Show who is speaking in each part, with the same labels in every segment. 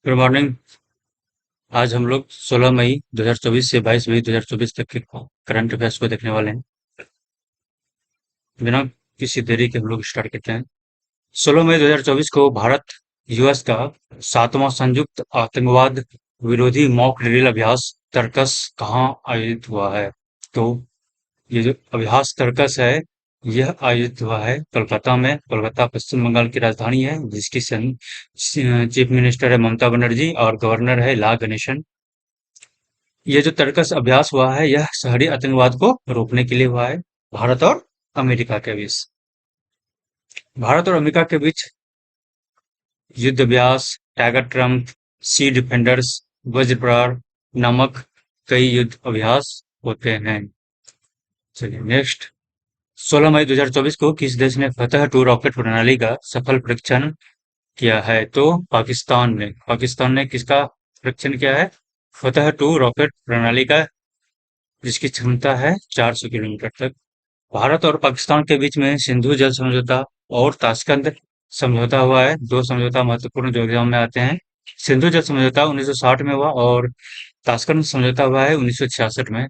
Speaker 1: Good morning. आज हम लोग 16 मई 2024 से 22 मई 2024 तक के करंट अफेयर्स को देखने वाले हैं। बिना किसी देरी के हम लोग स्टार्ट करते हैं। 16 मई 2024 को भारत यूएस का 7वां संयुक्त आतंकवाद विरोधी मॉक ड्रिल अभ्यास तर्कस कहाँ आयोजित हुआ है? तो ये जो अभ्यास तर्कस है, यह आयोजित हुआ है कोलकाता में। कोलकाता पश्चिम बंगाल की राजधानी है, जिसकी चीफ मिनिस्टर है ममता बनर्जी और गवर्नर है ला गणेशन। ये जो तर्कस अभ्यास हुआ है, यह शहरी आतंकवाद को रोकने के लिए हुआ है, भारत और अमेरिका के बीच। भारत और अमेरिका के बीच युद्ध अभ्यास, टाइगर ट्रम्प, सी डिफेंडर्स, वज्र प्रहार नामक कई युद्ध अभ्यास होते हैं। चलिए नेक्स्ट। 16 मई 2024 को किस देश ने फतह टू रॉकेट प्रणाली का सफल परीक्षण किया है? तो पाकिस्तान ने किसका परीक्षण किया है? फतह टू रॉकेट प्रणाली का, जिसकी क्षमता है 400 किलोमीटर तक। भारत और पाकिस्तान के बीच में सिंधु जल समझौता और ताशकंद समझौता हुआ है। दो समझौता महत्वपूर्ण जो एग्जाम में आते हैं। सिंधु जल समझौता 1960 में हुआ और ताशकंद समझौता हुआ है 1966 में।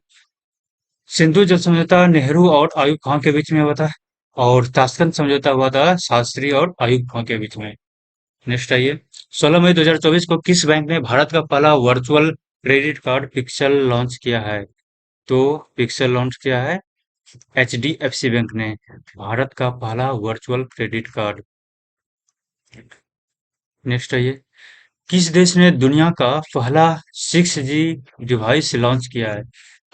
Speaker 1: सिंधु जल समझौता नेहरू और अयूब खान के बीच में हुआ था और ताशकंद समझौता हुआ था शास्त्री और अयूब खान के बीच में। नेक्स्ट आइए। 16 मई 2024 को किस बैंक ने भारत का पहला virtual credit card pixel launch किया है? तो पिक्सल लॉन्च किया है एचडीएफसी बैंक ने, भारत का पहला वर्चुअल क्रेडिट कार्ड। नेक्स्ट आइए। किस देश ने दुनिया का पहला 6G डिवाइस लॉन्च किया है?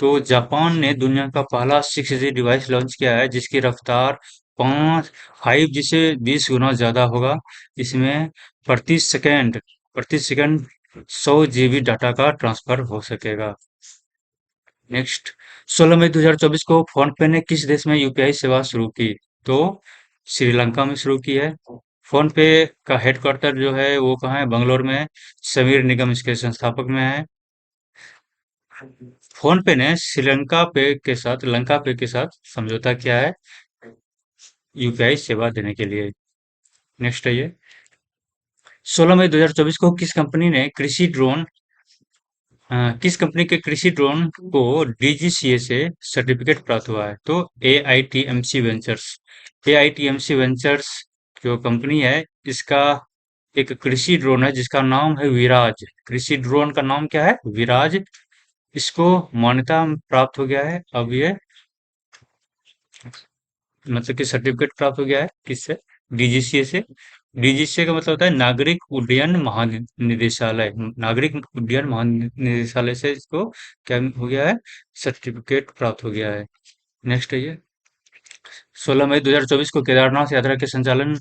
Speaker 1: तो जापान ने दुनिया का पहला 6G डिवाइस लॉन्च किया है, जिसकी रफ्तार 5G से 20 गुना ज्यादा होगा। इसमें प्रति सेकंड प्रति सेकंड 100 GB डाटा का ट्रांसफर हो सकेगा। नेक्स्ट। 16 मई 2024 को फोन पे ने किस देश में यूपीआई सेवा शुरू की? तो श्रीलंका में शुरू की है। फोन पे का हेडक्वार्टर जो है वो कहाँ है? बंगलोर में है। समीर निगम इसके संस्थापक में है। फोन पे ने लंका पे के साथ समझौता किया है यूपीआई सेवा देने के लिए। नेक्स्ट है ये। 16 मई 2024 को किस कंपनी के कृषि ड्रोन को डीजीसीए से सर्टिफिकेट प्राप्त हुआ है? तो एआईटीएमसी वेंचर्स जो कंपनी है, इसका एक कृषि ड्रोन है जिसका नाम है विराज। कृषि ड्रोन का नाम क्या है? विराज। इसको मान्यता प्राप्त हो गया है। अब ये मतलब कि सर्टिफिकेट प्राप्त हो गया है किससे? डीजीसीए से। डीजीसीए का मतलब होता है नागरिक उड्डयन महानिदेशालय। नागरिक उड्डयन महानिदेशालय से इसको क्या हो गया है? सर्टिफिकेट प्राप्त हो गया है। नेक्स्ट है ये। 16 मई 2024 को केदारनाथ यात्रा के संचालन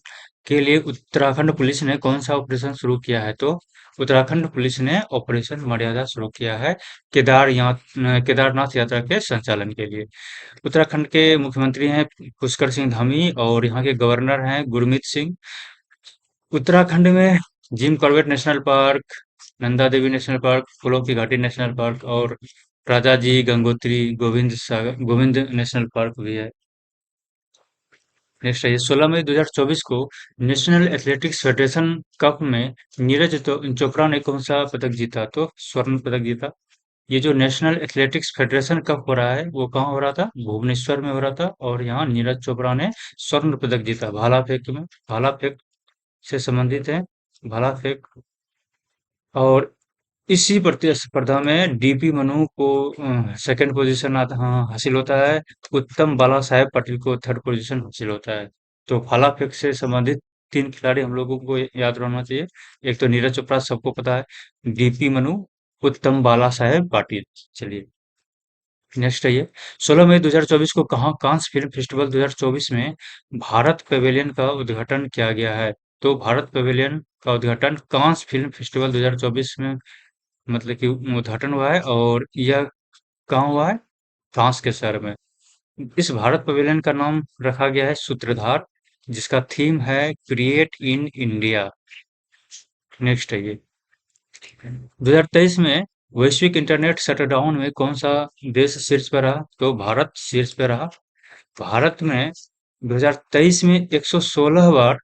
Speaker 1: के लिए उत्तराखंड पुलिस ने कौन सा ऑपरेशन शुरू किया है? तो उत्तराखंड पुलिस ने ऑपरेशन मर्यादा शुरू किया है केदारनाथ यात्रा के संचालन के लिए। उत्तराखंड के मुख्यमंत्री हैं पुष्कर सिंह धामी और यहाँ के गवर्नर हैं गुरमीत सिंह। उत्तराखंड में Jim Corbett National Park, Nanda Devi National Park, फूलों की घाटी नेशनल पार्क और Rajaji Gangotri Govind National Park भी है। नेक्स्ट है 16 मई 2024 को नेशनल एथलेटिक्स फेडरेशन कप में चोपड़ा ने कौन सा पदक जीता? तो स्वर्ण पदक जीता। ये जो नेशनल एथलेटिक्स फेडरेशन कप हो रहा है वो कहाँ हो रहा था? भुवनेश्वर में हो रहा था और यहाँ नीरज चोपड़ा ने स्वर्ण पदक जीता भाला फेंक से संबंधित है। भाला फेंक। और इसी प्रतिस्पर्धा में डीपी मनु को सेकंड पोजीशन हासिल होता है। उत्तम बाला साहेब पाटिल को थर्ड पोजीशन हासिल होता है। तो भाला फेंक से संबंधित तीन खिलाड़ी हम लोगों को याद रहना चाहिए। एक तो नीरज चोपड़ा सबको पता है, डीपी मनु, उत्तम बाला साहेब पाटिल। चलिए नेक्स्ट है ये। 16 मई 2024 को कहाँ कांस फिल्म फेस्टिवल 2024 में भारत पवेलियन का उद्घाटन किया गया है? तो भारत पवेलियन का उद्घाटन कांस फिल्म फेस्टिवल 2024 में मतलब कि उद्घाटन हुआ है और यह कहाँ हुआ है? फ्रांस के शहर में। इस भारत पवेलियन का नाम रखा गया है सूत्रधार, जिसका थीम है क्रिएट इन इंडिया। नेक्स्ट है ये। 2023 में वैश्विक इंटरनेट शटडाउन में कौन सा देश शीर्ष पर रहा? तो भारत शीर्ष पे रहा। भारत में 2023 में 116 बार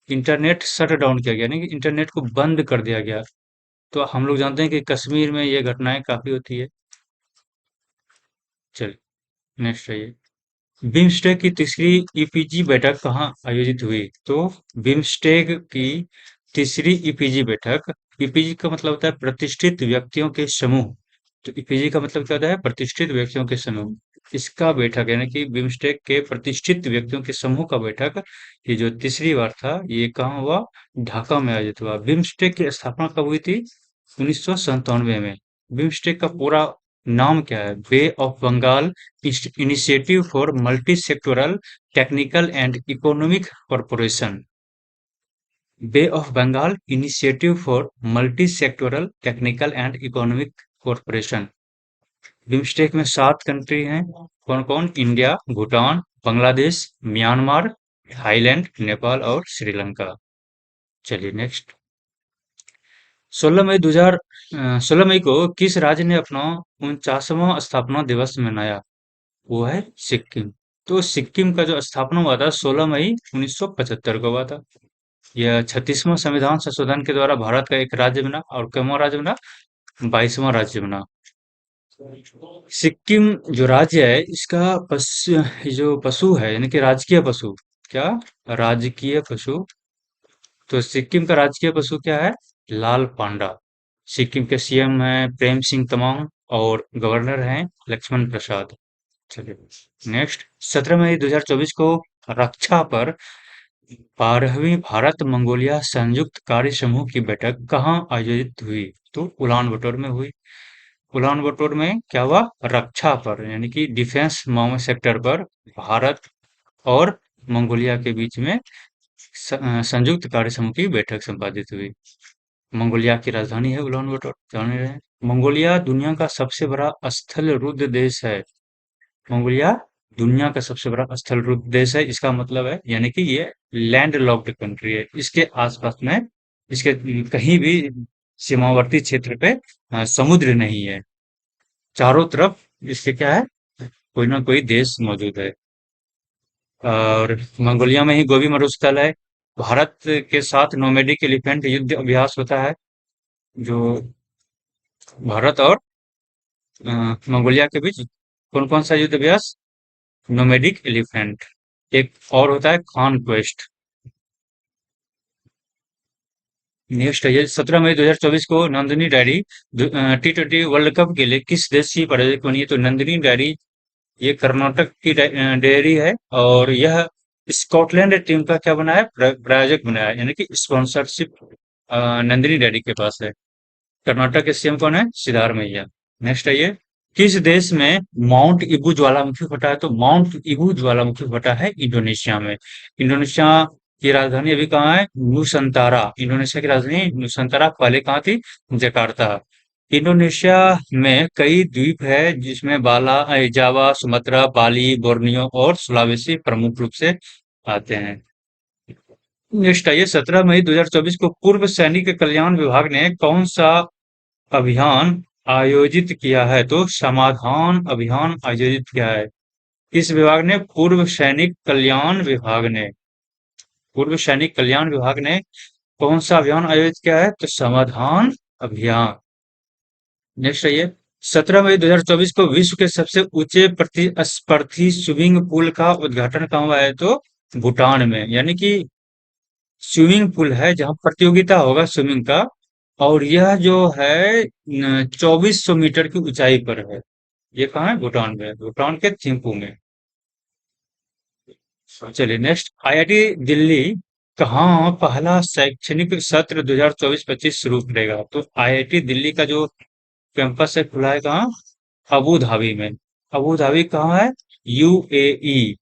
Speaker 1: इंटरनेट शट डाउन किया गया, यानी कि इंटरनेट को बंद कर दिया गया। तो हम लोग जानते हैं कि कश्मीर में ये घटनाएं काफी होती है। चलिए, नेक्स्ट है ये। बिम्स्टेक की तीसरी ईपीजी बैठक कहाँ आयोजित हुई? तो बिम्स्टेक की तीसरी ईपीजी बैठक, ईपीजी का मतलब होता है प्रतिष्ठित व्यक्तियों के समूह। तो ईपीजी का मतलब क्या होता है? प्रतिष्ठित व्यक्तियों के समूह। इसका बैठक यानी कि बिम्स्टेक के प्रतिष्ठित व्यक्तियों के समूह का बैठक, ये जो तीसरी बार था, ये कहाँ हुआ? ढाका में आयोजित हुआ। बिम्स्टेक की स्थापना कब हुई थी? 1997 में। बिम्स्टेक का पूरा नाम क्या है? Bay of Bengal Initiative for Multi Sectoral Technical and Economic Corporation. Bay of Bengal Initiative for Multi Sectoral Technical and Economic Corporation. BIMSTEC में 7 कंट्री हैं। कौन कौन? India, Bhutan, Bangladesh, Myanmar, Thailand, Nepal और श्रीलंका। चलिए नेक्स्ट। 16 मई को किस राज्य ने अपना 49वां स्थापना दिवस मनाया? वो है सिक्किम। तो सिक्किम का जो स्थापना हुआ था 16 मई 1975 को हुआ था। यह 36वां संविधान संशोधन के द्वारा भारत का एक राज्य बना। और कौनवा राज्य बना? 22वां राज्य बना। सिक्किम जो राज्य है, इसका जो पशु है यानी कि राजकीय पशु, क्या? राजकीय पशु। तो सिक्किम का राजकीय पशु क्या है? लाल पांडा। सिक्किम के सीएम हैं प्रेम सिंह तमांग और गवर्नर हैं लक्ष्मण प्रसाद। चलिए नेक्स्ट। 17 मई 2024 को रक्षा पर 12वीं भारत मंगोलिया संयुक्त कार्य समूह की बैठक कहाँ आयोजित हुई? तो उलान बटोर में हुई। उलान बटोर में क्या हुआ? रक्षा पर यानी कि डिफेंस सेक्टर पर भारत और मंगोलिया के बीच में संयुक्त कार्य समूह की बैठक संपादित हुई। मंगोलिया की राजधानी है उलान बटोर, जान रहे हैं। मंगोलिया दुनिया का सबसे बड़ा स्थल रुद्ध देश है। मंगोलिया दुनिया का सबसे बड़ा स्थल रुद्ध देश है। इसका मतलब है यानी कि ये लैंड लॉक्ड कंट्री है। इसके आसपास में, इसके कहीं भी सीमावर्ती क्षेत्र पे समुद्र नहीं है। चारों तरफ इसके क्या है? कोई ना कोई देश मौजूद है। और मंगोलिया में ही गोबी मरुस्थल है। भारत के साथ नोमैडिक एलिफेंट युद्ध अभ्यास होता है, जो भारत और मंगोलिया के बीच। कौन कौन सा युद्ध अभ्यास? Nomadic elephant. एक और होता है खान क्वेस्ट। नेक्स्ट है ये। 17 मई 2024 को Nandini dairy T20 world cup के लिए किस देश की प्रायोजक बनी है? तो नंदिनी डेयरी ये कर्नाटक की डेयरी है। और यह स्कॉटलैंड टीम का क्या बना है? प्रायोजक बना है, यानी कि स्पॉन्सरशिप नंदिनी डेयरी के पास है। कर्नाटक के सीएम कौन है? सिद्धारमैया। नेक्स्ट है ये। किस देश में माउंट इबू ज्वालामुखी फटा है? तो माउंट इबू ज्वालामुखी फटा है इंडोनेशिया में। इंडोनेशिया की राजधानी अभी कहाँ है? नुसंतारा। इंडोनेशिया की राजधानी नुसंतारा पहले कहाँ थी? जकार्ता। इंडोनेशिया में कई द्वीप है जिसमें जावा, सुमात्रा, बाली, बोर्नियो और सुलावेसी प्रमुख रूप से आते हैं। नेक्स्ट आइए। 17 मई 2024 को पूर्व सैनिक कल्याण विभाग ने कौन सा अभियान आयोजित किया है? तो समाधान अभियान आयोजित किया है। किस विभाग ने? पूर्व सैनिक कल्याण विभाग ने कौन सा अभियान आयोजित किया है? तो समाधान अभियान। नेक्स्ट है ये। 17 मई 2024 को विश्व के सबसे ऊंचे प्रतिस्पर्धी स्विमिंग पूल का उद्घाटन कहाँ हुआ है? तो भूटान में। यानी कि स्विमिंग पूल है जहाँ प्रतियोगिता होगा स्विमिंग का। और यह जो है 2400 मीटर की ऊंचाई पर है। ये कहाँ है? भूटान में, भूटान के थिम्पू में। चलिए नेक्स्ट। आईआईटी दिल्ली कहाँ पहला शैक्षणिक सत्र 2024-25 शुरू करेगा? तो आईआईटी दिल्ली का जो कैंपस है खुला है कहाँ? अबू धाबी में। अबू धाबी कहाँ है? यूएई।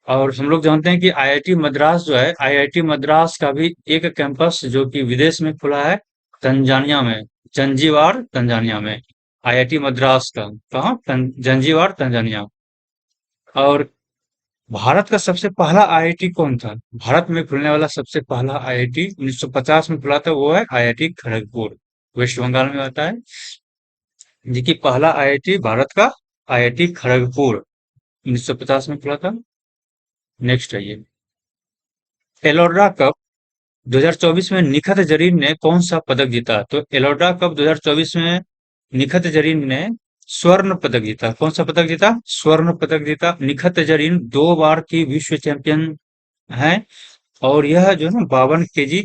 Speaker 1: और हम लोग जानते हैं कि आईआईटी मद्रास जो है, आईआईटी मद्रास का भी एक कैंपस जो कि विदेश में खुला है, तंजानिया में, जंजीबार तंजानिया में। आईआईटी मद्रास का कहाँ? Zanzibar Tanzania. और भारत का सबसे पहला आईआईटी कौन था? भारत में खुलने वाला सबसे पहला आईआईटी 1950 में खुला था, वो है आईआईटी खड़गपुर, वेस्ट बंगाल में आता है। जी कि पहला आईआईटी भारत का आईआईटी खड़गपुर 1950 में खुला था। नेक्स्ट है ये। एलोरा कप 2024 में निखत जरीन ने कौन सा पदक जीता? तो एलोरा कप 2024 में निखत जरीन ने स्वर्ण पदक जीता। कौन सा पदक जीता? स्वर्ण पदक जीता। निखत जरीन 2 बार की विश्व चैंपियन है और यह जो है ना 52 केजी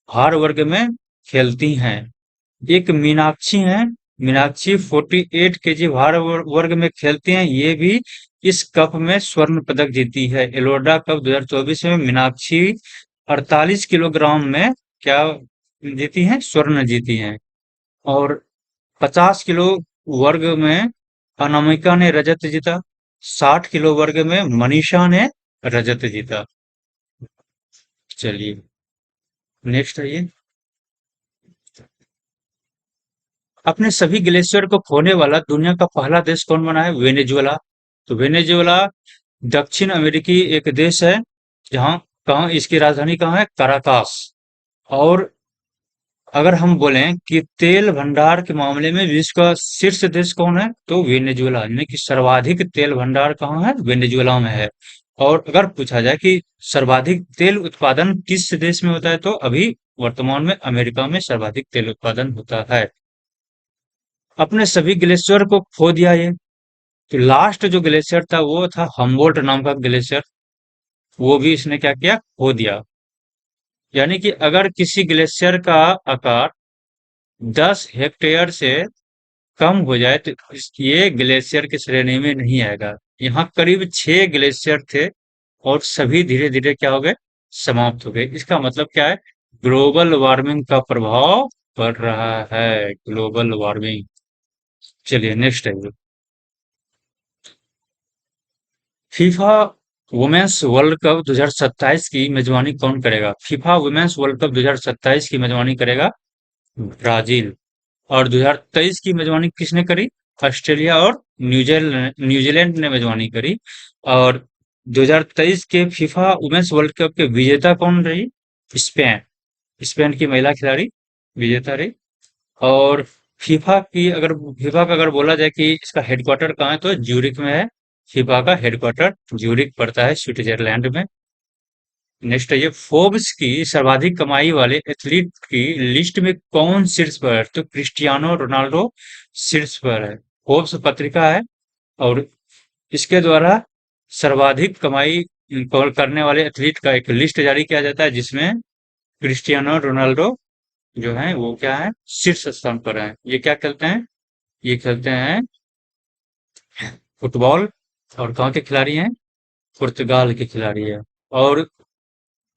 Speaker 1: भार वर्ग में खेलती हैं। एक मीनाक्षी हैं, मीनाक्षी 48 केजी भार वर्ग में खेलती हैं, ये भी इस कप में स्वर्ण पदक जीती है। एलोरा कप 2024 में मीनाक्षी 48 किलोग्राम में क्या जीती हैं? स्वर्ण जीती हैं। और 50 किलो वर्ग में अनामिका ने रजत जीता। 60 किलो वर्ग में मनीषा ने रजत जीता। चलिए नेक्स्ट आइए। अपने सभी ग्लेशियर को खोने वाला दुनिया का पहला देश कौन बना है? वेनेजुएला। तो वेनेजुएला दक्षिण अमेरिकी एक देश है, जहाँ कहाँ इसकी राजधानी कहाँ है? कराकास। और अगर हम बोलें कि तेल भंडार के मामले में विश्व का शीर्ष देश कौन है? तो वेनेजुएला, यानी कि सर्वाधिक तेल भंडार कहाँ है? वेनेजुएला में है। और अगर पूछा जाए कि सर्वाधिक तेल उत्पादन किस देश में होता है, तो अभी वर्तमान में अमेरिका में सर्वाधिक तेल उत्पादन होता है। अपने सभी ग्लेशियर को खो दिया ये। तो लास्ट जो ग्लेशियर था वो था हम्बोल्ट नाम का ग्लेशियर। वो भी इसने क्या किया? खो दिया। यानी कि अगर किसी ग्लेशियर का आकार 10 हेक्टेयर से कम हो जाए तो ये ग्लेशियर की श्रेणी में नहीं आएगा। यहाँ करीब 6 ग्लेशियर थे और सभी धीरे धीरे क्या हो गए? समाप्त हो गए। इसका मतलब क्या है? ग्लोबल वार्मिंग का प्रभाव पड़ रहा है। Global warming. चलिए नेक्स्ट है। फीफा वुमेन्स वर्ल्ड कप 2027 की मेजबानी कौन करेगा? फीफा वुमेन्स वर्ल्ड कप 2027 की मेजबानी करेगा ब्राजील। और 2023 की मेजबानी किसने करी? ऑस्ट्रेलिया और न्यूजीलैंड न्यूजीलैंड ने मेजबानी करी। और 2023 के फीफा वुमेन्स वर्ल्ड कप के विजेता कौन रही? स्पेन। स्पेन की महिला खिलाड़ी विजेता रही। और फीफा का अगर बोला जाए कि इसका हेडक्वार्टर कहाँ है, तो ज्यूरिक में है। फीफा का हेडक्वार्टर ज्यूरिक पड़ता है, स्विट्जरलैंड में। नेक्स्ट है ये, फोर्ब्स की सर्वाधिक कमाई वाले एथलीट की लिस्ट में कौन शीर्ष पर है? तो क्रिस्टियानो रोनाल्डो शीर्ष पर है। फोर्ब्स पत्रिका है और इसके द्वारा सर्वाधिक कमाई करने वाले एथलीट का एक लिस्ट जारी किया जाता है, जिसमें क्रिस्टियानो रोनाल्डो जो है वो क्या है? शीर्ष स्थान पर है। ये क्या खेलते हैं? ये खेलते हैं फुटबॉल। और कहाँ के खिलाड़ी हैं? पुर्तगाल के खिलाड़ी है। और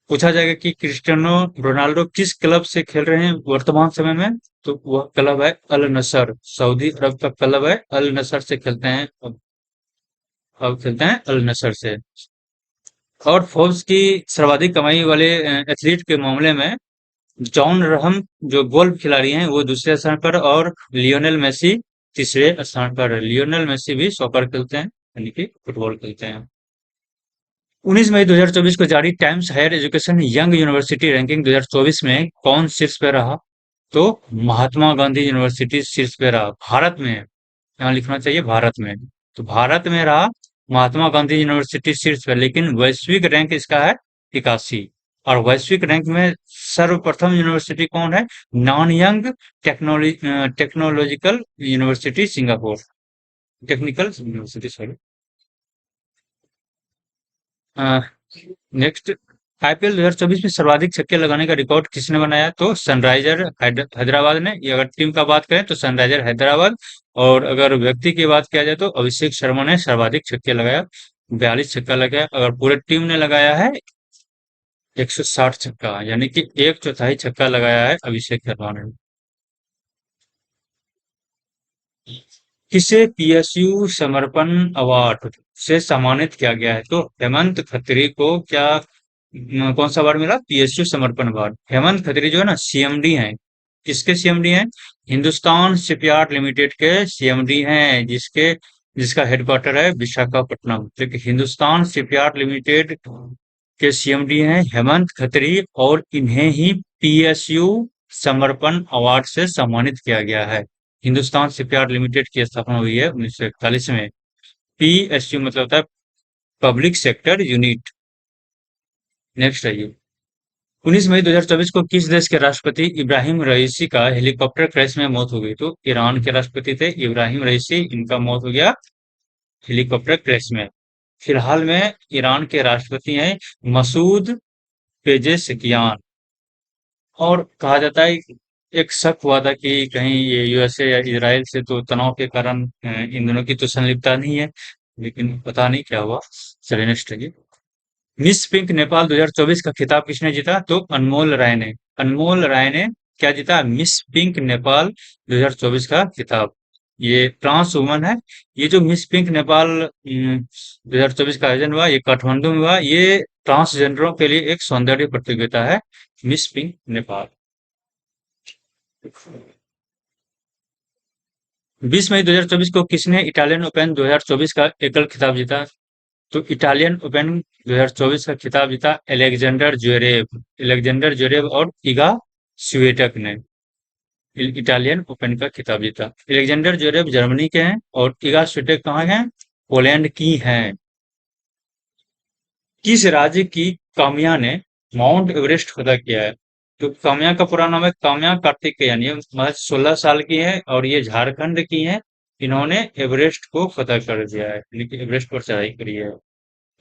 Speaker 1: पूछा जाएगा कि क्रिस्टियानो रोनाल्डो किस क्लब से खेल रहे हैं वर्तमान समय में? तो वह क्लब है अल नसर। सऊदी अरब का क्लब है अल नसर से खेलते हैं। अब खेलते हैं अल नसर से। और फोर्ब्स की सर्वाधिक कमाई वाले एथलीट के मामले में जॉन रहम जो गोल्फ खिलाड़ी हैं वो दूसरे स्थान पर, और लियोनेल मेसी तीसरे स्थान पर है। लियोनेल मेसी भी सॉकर खेलते हैं, यानी कि फुटबॉल खेलते हैं। 19 मई 2024 को जारी Times Higher Education Young University Ranking 2024 में कौन शीर्ष पे रहा? तो महात्मा गांधी यूनिवर्सिटी शीर्ष पे रहा। भारत में, यहाँ लिखना चाहिए भारत में। तो भारत में रहा महात्मा गांधी यूनिवर्सिटी शीर्ष पे, लेकिन वैश्विक रैंक इसका है 81। और वैश्विक रैंक में सर्वप्रथम यूनिवर्सिटी कौन है? Nanyang Technological University Singapore. Technical university, sorry. Next, IPL 2024 में सर्वाधिक छक्के लगाने का रिकॉर्ड किसने बनाया? तो सनराइजर हैदराबाद ने। ये अगर टीम का बात करें तो सनराइजर हैदराबाद। और अगर व्यक्ति की बात किया जाए तो अभिषेक शर्मा ने सर्वाधिक छक्के लगाया, 42 छक्का लगाया। अगर पूरे टीम ने लगाया है 160 छक्का, यानी कि एक चौथाई छक्का लगाया है अभिषेक शर्मा ने। किसे पीएसयू समर्पण अवार्ड से सम्मानित किया गया है? तो हेमंत खत्री को क्या कौन सा अवार्ड मिला? पीएसयू समर्पण अवार्ड। हेमंत खत्री जो है ना सीएमडी हैं। किसके सीएमडी हैं? हिंदुस्तान शिपयार्ड लिमिटेड के सीएमडी हैं, जिसका हेडक्वार्टर है विशाखापट्टनम। ठीक है, हिंदुस्तान शिपयार्ड लिमिटेड के सीएमडी हैं हेमंत खत्री, और इन्हें ही पीएसयू समर्पण अवार्ड से सम्मानित किया गया है। हिंदुस्तान शिपयार्ड लिमिटेड की स्थापना हुई है 1941 में। पीएसयू मतलब होता है पब्लिक सेक्टर यूनिट। नेक्स्ट है ये, 19 मई 2024 को किस देश के राष्ट्रपति इब्राहिम रईसी का हेलीकॉप्टर क्रैश में मौत हो गई? तो ईरान के राष्ट्रपति थे इब्राहिम रईसी, इनका मौत हो गया हेलीकॉप्टर क्रैश में। फिलहाल में ईरान के राष्ट्रपति हैं मसूद पेजेशकियान। और कहा जाता है, एक शक हुआ था कि कहीं ये यूएसए या इजराइल से तो तनाव के कारण इन दोनों की तो संलिप्तता नहीं है, लेकिन पता नहीं क्या हुआ। चलिए नेक्स्ट है। मिस पिंक नेपाल 2024 का खिताब किसने जीता? तो अनमोल राय ने। अनमोल राय ने क्या जीता? मिस पिंक नेपाल 2024 का खिताब। ये ट्रांस वुमन है। ये जो मिस पिंक नेपाल 2024 का आयोजन हुआ, ये काठमांडू में हुआ। ये ट्रांसजेंडरों के लिए एक सौंदर्य प्रतियोगिता है, मिस पिंक नेपाल। 20 मई 2024 को किसने इटालियन ओपन 2024 का एकल खिताब जीता? तो इटालियन ओपन 2024 का खिताब जीता एलेक्जेंडर ज्वेरेव। एलेक्जेंडर ज्वेरेव और इगा स्विएटेक ने इटालियन ओपन का खिताब जीता। एलेक्जेंडर ज्वेरेव जर्मनी के हैं और इगा स्विएटेक कहाँ हैं? पोलैंड की हैं। किस राज्य की काम्या ने माउंट एवरेस्ट फतह किया है? तो काम्या का पूरा नाम है काम्या कार्तिकेयन। ये महज 16 साल की है और ये झारखंड की है। इन्होंने एवरेस्ट को फतह कर दिया है, यानी कि एवरेस्ट पर चढ़ाई करी है।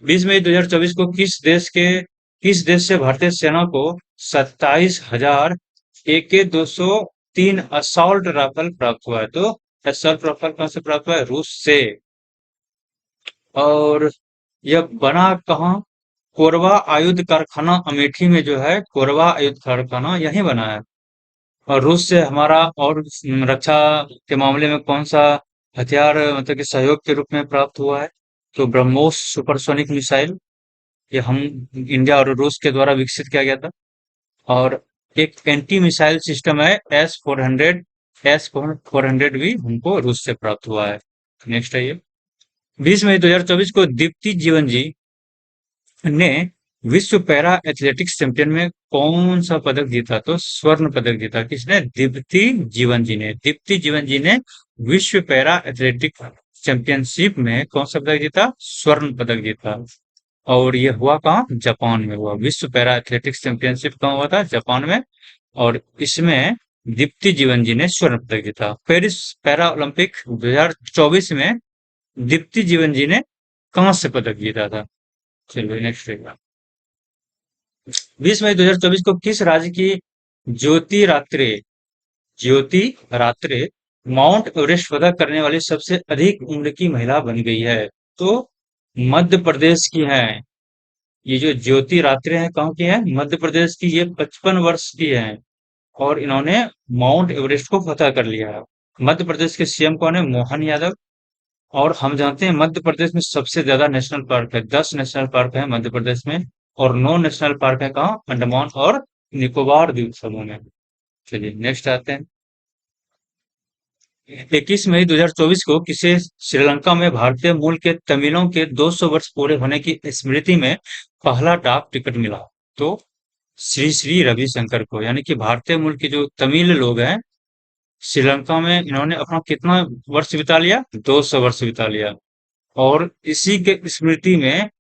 Speaker 1: 20 मई 2024 को किस देश से भारतीय सेना को 27,000 AK-203 असॉल्ट राइफल प्राप्त हुआ है? तो असॉल्ट राइफल कहां से प्राप्त हुआ है? रूस से। और यह बना कहाँ? कोरबा आयुध कारखाना अमेठी में जो है, कोरबा आयुध कारखाना यहीं बना है। और रूस से हमारा और रक्षा के मामले में कौन सा हथियार मतलब कि सहयोग के रूप में प्राप्त हुआ है? तो ब्रह्मोस सुपरसोनिक मिसाइल। ये हम इंडिया और रूस के द्वारा विकसित किया गया था। और एक एंटी मिसाइल सिस्टम है एस 400 भी हमको रूस से प्राप्त हुआ है। नेक्स्ट है ये। 20 मई 2024 को दीप्ति जीवन जी ने विश्व पैरा एथलेटिक्स चैंपियन में कौन सा पदक जीता? तो स्वर्ण पदक जीता। किसने? दीप्ति जीवन जी ने। दीप्ति जीवन जी ने विश्व पैरा एथलेटिक्स चैंपियनशिप में कौन सा पदक जीता? स्वर्ण पदक जीता। और ये हुआ कहाँ? जापान में हुआ। विश्व पैरा एथलेटिक्स चैंपियनशिप कहाँ हुआ था? जापान में। और इसमें दीप्ति जीवन जी ने स्वर्ण पदक जीता। पेरिस पैरा ओलंपिक 2024 में दीप्ति जीवन जी ने कांस्य पदक जीता था। चलिए नेक्स्ट रहेगा। 20 मई 2024 को किस राज्य की ज्योति रात्रे ज्योति रात्रे माउंट एवरेस्ट फतह करने वाली सबसे अधिक उम्र की महिला बन गई है? तो मध्य प्रदेश की है। ये जो ज्योति रात्रे हैं कहाँ की है? मध्य प्रदेश की। ये 55 वर्ष की है और इन्होंने माउंट एवरेस्ट को फतह कर लिया है। मध्य प्रदेश के सीएम कौन है? मोहन यादव। और हम जानते हैं मध्य प्रदेश में सबसे ज्यादा नेशनल पार्क है, 10 नेशनल पार्क है मध्य प्रदेश में। और 9 नेशनल पार्क है कहाँ? अंडमान और निकोबार द्वीप समूह में। चलिए नेक्स्ट आते हैं। 21 मई 2024 को किसे श्रीलंका में भारतीय मूल के तमिलों के 200 वर्ष पूरे होने की स्मृति में पहला डाक टिकट मिला? तो श्री श्री रविशंकर को, यानी कि भारतीय मूल के जो तमिल लोग हैं श्रीलंका में, इन्होंने अपना कितना वर्ष बिता लिया? 200 वर्ष बिता लिया। और इसी के स्मृति में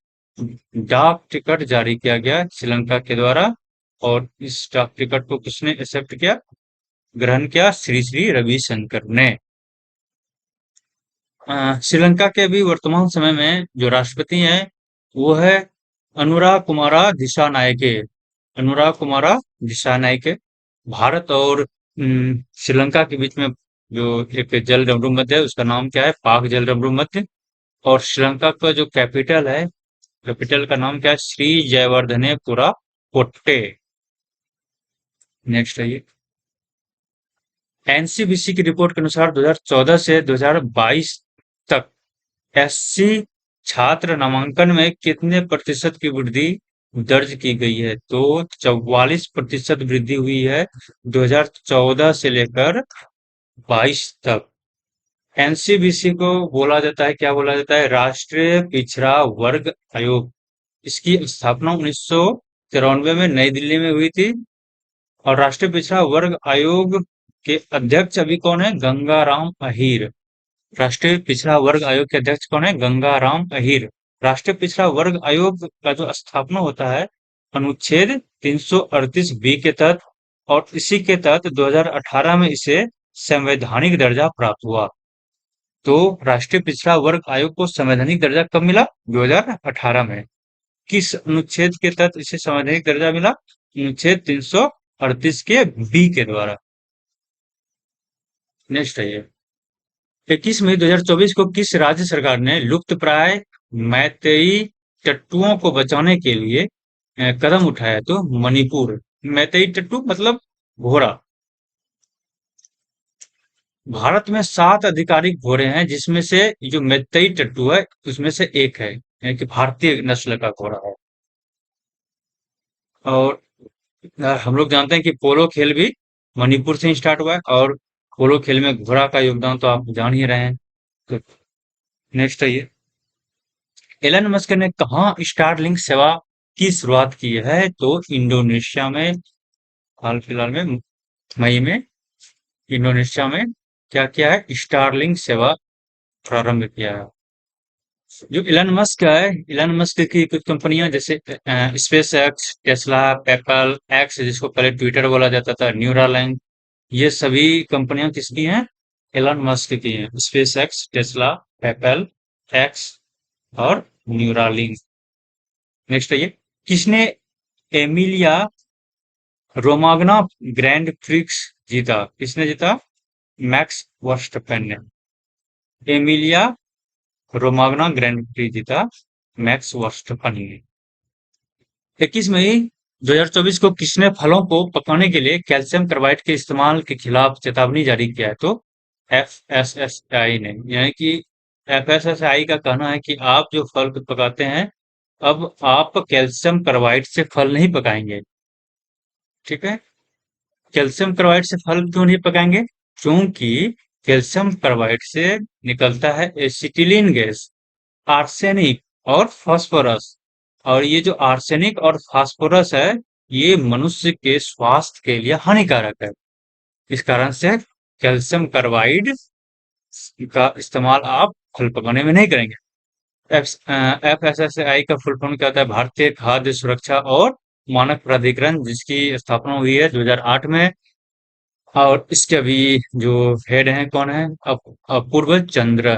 Speaker 1: डाक टिकट जारी किया गया श्रीलंका के द्वारा। और इस डाक टिकट को किसने एक्सेप्ट किया, ग्रहण किया? श्री श्री रविशंकर ने। श्रीलंका के अभी वर्तमान समय में जो राष्ट्रपति हैं वो है अनुराग कुमारा दिशानायके। अनुराग कुमारा दिशानायके। भारत और श्रीलंका के बीच में जो एक जल डमरू मध्य है उसका नाम क्या है? पाक जल डमरू मध्य। और श्रीलंका का जो कैपिटल है, कैपिटल का नाम क्या है? श्री जयवर्धनेपुरा कोट्टे। नेक्स्ट है ये। एनसीबीसी की रिपोर्ट के अनुसार 2014 से 2022 तक एससी छात्र नामांकन में कितने प्रतिशत की वृद्धि दर्ज की गई है? तो 44% वृद्धि हुई है 2014 से लेकर 22 तक। एनसीबीसी को बोला जाता है, क्या बोला जाता है? राष्ट्रीय पिछड़ा वर्ग आयोग। इसकी स्थापना 1993 में नई दिल्ली में हुई थी। और राष्ट्रीय पिछड़ा वर्ग आयोग के अध्यक्ष अभी कौन है? गंगाराम अहीर। राष्ट्रीय पिछड़ा वर्ग आयोग के अध्यक्ष कौन है? गंगाराम अहीर। राष्ट्रीय पिछड़ा वर्ग आयोग का जो स्थापना होता है अनुच्छेद 338 बी के तहत, और इसी के तहत 2018 में इसे संवैधानिक दर्जा प्राप्त हुआ। तो राष्ट्रीय पिछड़ा वर्ग आयोग को संवैधानिक दर्जा कब मिला? 2018 में। किस अनुच्छेद के तहत इसे संवैधानिक दर्जा मिला? अनुच्छेद 338 के बी के द्वारा। नेक्स्ट है ये, 21 मई 2024 को किस राज्य सरकार ने लुप्त प्राय मैतेई टट्टुओं को बचाने के लिए कदम उठाया? तो मणिपुर। मैतेई टट्टू मतलब घोड़ा। भारत में 7 आधिकारिक घोड़े हैं, जिसमें से जो मैतेई टट्टू है उसमें से एक है, यानी कि भारतीय नस्ल का घोड़ा है। और हम लोग जानते हैं कि पोलो खेल भी मणिपुर से ही स्टार्ट हुआ है, और पोलो खेल में घोड़ा का योगदान तो आप जान ही रहे हैं। तो नेक्स्ट है ये, एलन मस्क ने कहाँ स्टारलिंक सेवा की शुरुआत की है? तो इंडोनेशिया में। हाल फिलहाल में मई में इंडोनेशिया में क्या किया है? स्टारलिंक सेवा प्रारंभ किया है। जो इलन मस्क है, इलन मस्क की कुछ कंपनियां जैसे space x, Tesla, PayPal, x जिसको पहले ट्विटर बोला जाता था, न्यूरालिंक, ये सभी कंपनियां किसकी हैं? एलन मस्क की हैं। Space x, Tesla, PayPal, x और न्यूरालिंक। नेक्स्ट है ये, किसने एमिलिया रोमाग्ना ग्रैंड प्रिक्स जीता? किसने जीता? मैक्स वर्स्टपेन ने। एमिलिया रोमाग्ना ग्रैंड प्री जीता मैक्स वर्स्टपेन ने। 21 मई 2024 को किसने फलों को पकाने के लिए कैल्शियम कार्बाइड के इस्तेमाल के खिलाफ चेतावनी जारी किया है? तो एफएसएसआई ने। यानी कि एफएसएसआई का कहना है कि आप जो फल पकाते हैं, अब आप कैल्शियम कार्बाइड से फल नहीं पकाएंगे। ठीक है, कैल्शियम कार्बाइड से फल क्यों नहीं पकाएंगे? क्योंकि कैल्शियम कार्बाइड से निकलता है एसिटिलीन गैस, आर्सेनिक और फास्फोरस। और ये जो आर्सेनिक और फास्फोरस है, ये मनुष्य के स्वास्थ्य के लिए हानिकारक है। इस कारण से कैल्शियम कार्बाइड का इस्तेमाल आप फल पकाने में नहीं करेंगे। एफएसएसआई का फुल फॉर्म क्या होता है? भारतीय खाद्य सुरक्षा और मानक प्राधिकरण, जिसकी स्थापना हुई है 2008 में। और इसके अभी जो हेड हैं कौन है? अपूर्व चंद्र।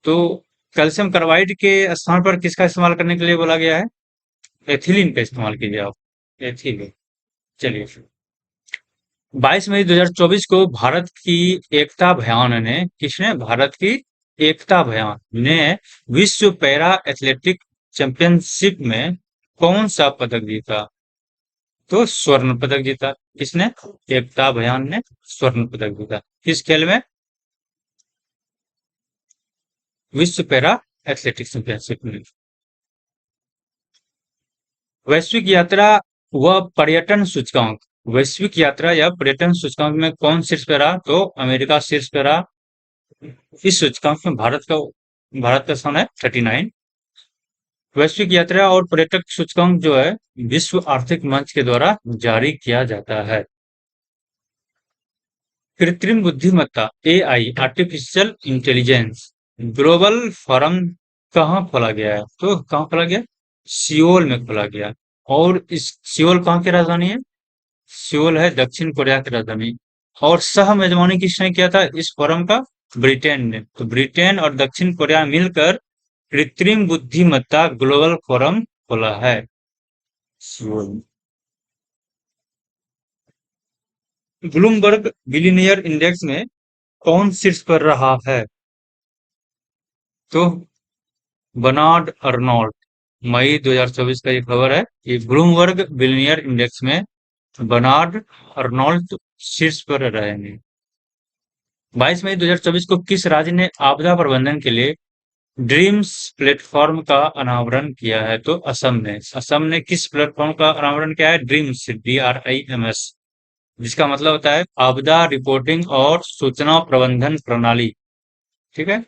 Speaker 1: तो कैल्शियम कार्बाइड के स्थान पर किसका इस्तेमाल करने के लिए बोला गया है? एथिलीन का इस्तेमाल कीजिए आप। एथिलीन। चलिए, 22 मई 2024 को भारत की एकता भयान ने, किसने? भारत की एकता भयान ने विश्व पैरा एथलेटिक चैंपियनशिप में कौन सा पदक जीता? तो स्वर्ण पदक जीता। किसने? एकता भयान ने स्वर्ण पदक जीता। किस खेल में? विश्व पैरा एथलेटिक्स चैंपियनशिप में। वैश्विक यात्रा व पर्यटन सूचकांक, वैश्विक यात्रा या पर्यटन सूचकांक में कौन शीर्ष पे रहा? तो अमेरिका शीर्ष पे रहा। इस सूचकांक में भारत का स्थान है 39। वैश्विक यात्रा और पर्यटक सूचकांक जो है विश्व आर्थिक मंच के द्वारा जारी किया जाता है। कृत्रिम बुद्धिमत्ता AI, artificial intelligence global forum कहाँ खोला गया है? तो कहाँ खोला गया? सियोल में खोला गया। और इस सियोल कहाँ की राजधानी है? सियोल है दक्षिण कोरिया की राजधानी। और सह मेजबानी किसने किया था इस फोरम का? ब्रिटेन ने। तो ब्रिटेन और दक्षिण कोरिया मिलकर कृत्रिम बुद्धिमत्ता ग्लोबल फोरम खोला है सियोल में। ब्लूमबर्ग बिलियनियर इंडेक्स में कौन शीर्ष पर रहा है? तो बर्नार्ड अर्नोल्ट। मई 2024 का ये खबर है कि ब्लूमबर्ग बिलियनियर इंडेक्स में बर्नार्ड अर्नोल्ट शीर्ष पर रहेंगे। 22 मई 2024 को किस राज्य ने आपदा प्रबंधन के लिए ड्रीम्स प्लेटफॉर्म का अनावरण किया है? तो असम ने। असम ने किस प्लेटफॉर्म का अनावरण किया है? ड्रीम्स, DRIMS, जिसका मतलब होता है आपदा रिपोर्टिंग और सूचना प्रबंधन प्रणाली। ठीक है,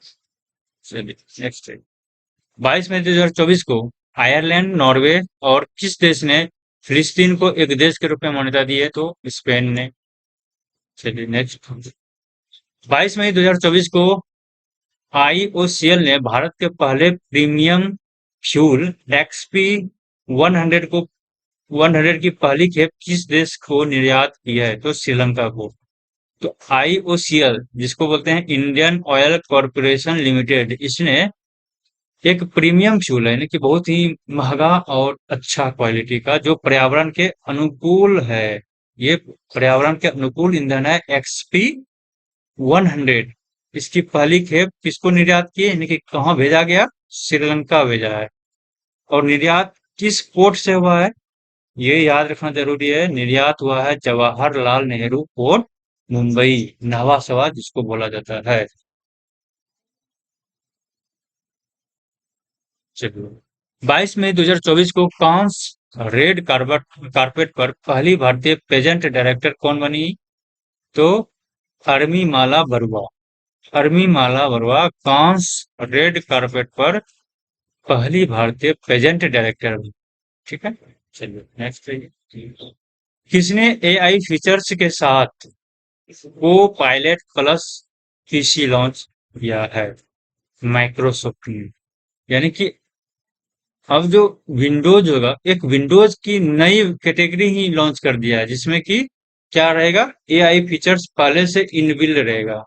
Speaker 1: चलिए नेक्स्ट है, 22 मई 2024 को आयरलैंड, नॉर्वे और किस देश ने फिलिस्तीन को एक देश के रूप में मान्यता दी है? तो स्पेन ने। चलिए नेक्स्ट, 22 मई 2024 को IOCL ने भारत के पहले प्रीमियम फ्यूल XP 100 को 100 की पहली खेप किस देश को निर्यात की है? तो श्रीलंका को। तो आईओसीएल जिसको बोलते हैं इंडियन ऑयल कॉरपोरेशन लिमिटेड, इसने एक प्रीमियम फ्यूल है, यानी कि बहुत ही महंगा और अच्छा क्वालिटी का, जो पर्यावरण के अनुकूल है। ये पर्यावरण के अनुकूल ईंधन है, XP100। इसकी पहली खेप किसको निर्यात की है, यानी कि कहाँ भेजा गया? श्रीलंका भेजा है। और निर्यात किस पोर्ट से हुआ है? ये याद रखना जरूरी है, निर्यात हुआ है जवाहरलाल नेहरू पोर्ट, मुंबई, नावा शवा जिसको बोला जाता है। चलिए, 22 मई 2024 को कांस रेड कार्बट कारपेट पर पहली भारतीय पेजेंट डायरेक्टर कौन बनी? तो अर्मीमाला बरुआ। अर्मीमाला बरुआ कांस रेड कारपेट पर पहली भारतीय पेजेंट डायरेक्टर बनी। ठीक है। चलिए नेक्स्ट। किसने एआई फीचर्स के साथ को पायलट प्लस पीसी लॉन्च किया है? माइक्रोसॉफ्ट ने। यानी कि अब जो विंडोज होगा, एक विंडोज की नई कैटेगरी ही लॉन्च कर दिया है, जिसमें कि क्या रहेगा? एआई फीचर्स पहले से इनबिल्ट रहेगा।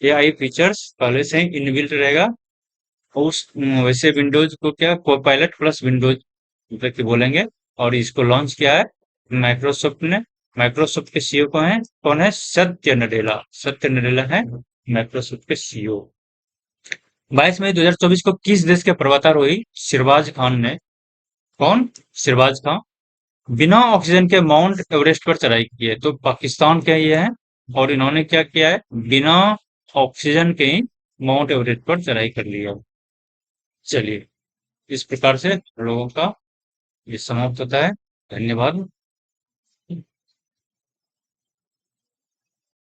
Speaker 1: एआई फीचर्स पहले से ही इनबिल्ट रहेगा। और उस वैसे विंडोज को क्या कोपायलट प्लस विंडोज करके बोलेंगे। और इसको लॉन्च किया है माइक्रोसॉफ्ट ने। माइक्रोसॉफ्ट के सीईओ कौन है? सत्य नडेला। सत्य नडेला है माइक्रोसॉफ्ट के सीईओ। 22 मई 2024 को किस देश के पर्वतारोही सिरबाज खान ने, कौन? सिरबाज खान, बिना ऑक्सीजन के माउंट एवरेस्ट पर चढ़ाई की है? तो पाकिस्तान के ये है। और इन्होंने क्या किया है? बिना ऑक्सीजन के ही माउंट एवरेस्ट पर चढ़ाई कर ली है। चलिए, इस प्रकार से हम लोगों का ये समाप्त होता है। धन्यवाद।